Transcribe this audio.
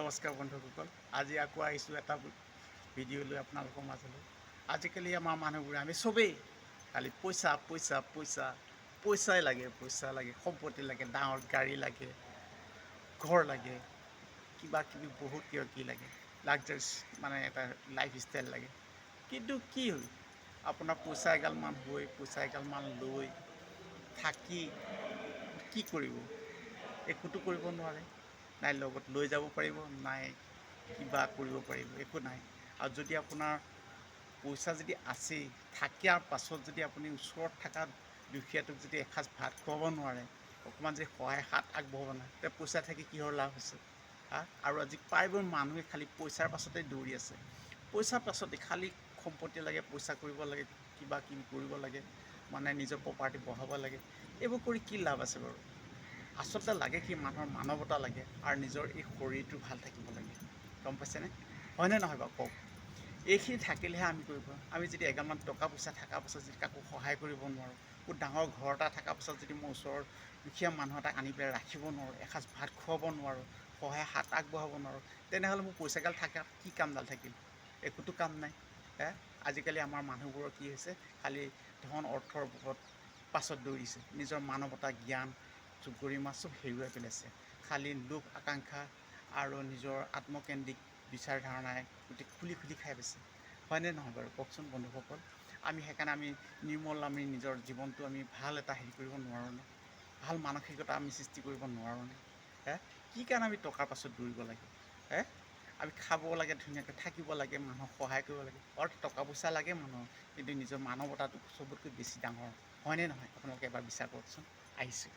নমস্কাৰ বন্ধুসকল, আজি আকৌ আহিছোঁ এটা ভিডিঅ' লৈ আপোনালোকৰ মাজলৈ। আজিকালি আমাৰ মানুহবোৰে আমি চবেই খালি পইচা পইচা পইচা পইচাই লাগে, সম্পত্তি লাগে, ডাঙৰ গাড়ী লাগে, ঘৰ লাগে, কিবা কিবি বহুত কিবা কি লাগে, লাক্সাৰিছ মানে এটা লাইফ ষ্টাইল লাগে। কিন্তু কি হ'ল, আপোনাৰ পইচা এগালমান হৈ, পইচা এগালমান লৈ থাকি কি কৰিব? একোতো কৰিব নোৱাৰে। নাই লগত লৈ যাব পাৰিব, নাই কিবা কৰিব পাৰিব, একো নাই। আৰু যদি আপোনাৰ পইচা যদি আছেই, থাকাৰ পাছত যদি আপুনি ওচৰত থকা দুখীয়াটোক যদি এসাঁজ ভাত খুৱাব নোৱাৰে, অকণমান যদি সহায় হাত আগবঢ়াব নোৱাৰে, তে পইচা থাকি কিহৰ লাভ হৈছে? আৰু আজি প্ৰায়বোৰ মানুহে খালী পইচাৰ পাছতেই দৌৰি আছে। পইচাৰ পাছতে খালী সম্পত্তি লাগে, পইচা কৰিব লাগে, কিবা কিবি কৰিব লাগে, মানে নিজৰ প্ৰপাৰ্টি বঢ়াব লাগে। এইবোৰ কৰি কি লাভ আছে বাৰু? আচলতে লাগে কি, মানুহৰ মানৱতা লাগে আৰু নিজৰ এই শৰীৰটো ভাল থাকিব লাগে। গম পাইছেনে? হয়নে নহয় বাৰু কওক? এইখিনি থাকিলেহে আমি কৰিব পাৰোঁ। আমি যদি এগালমান টকা পইচা থকাৰ পাছত যদি কাকো সহায় কৰিব নোৱাৰোঁ, বহুত ডাঙৰ ঘৰ এটা থকাৰ পাছত যদি মই ওচৰৰ দুখীয়া মানুহ এটাক আনি পেলাই ৰাখিব নোৱাৰোঁ, এসাঁজ ভাত খুৱাব নোৱাৰোঁ, সহায় হাত আগবঢ়াব নোৱাৰোঁ, তেনেহ'লে মোৰ পইচাগাল থকাৰ কি কামডাল থাকিল? একোতো কাম নাই। আজিকালি আমাৰ মানুহবোৰৰ কি হৈছে, খালী ধন অৰ্থৰ পাছত দৌৰিছে, নিজৰ মানৱতা জ্ঞান গৰিমা চব হেৰুৱাই পেলাইছে। খালী লোভ আকাংক্ষা আৰু নিজৰ আত্মকেন্দ্ৰিক বিচাৰ ধাৰণাই গোটেই খুলি খাই পাইছে। হয়নে নহয় বাৰু কওকচোন বন্ধুসকল? আমি সেইকাৰণে আমি নিজৰ জীৱনটো আমি ভাল এটা হেৰি কৰিব নোৱাৰোঁনে? ভাল মানসিকতা আমি সৃষ্টি কৰিব নোৱাৰোঁনে? কি কাৰণে আমি টকাৰ পাছত দৌৰিব লাগে? আমি খাব লাগে, ধুনীয়াকৈ থাকিব লাগে, মানুহক সহায় কৰিব লাগে। টকা পইচা লাগে মানুহক, কিন্তু নিজৰ মানৱতাটো চবতকৈ বেছি ডাঙৰ। হয়নে নহয়? আপোনালোকে এবাৰ বিচাৰ কৰকচোন। আহিছোঁ।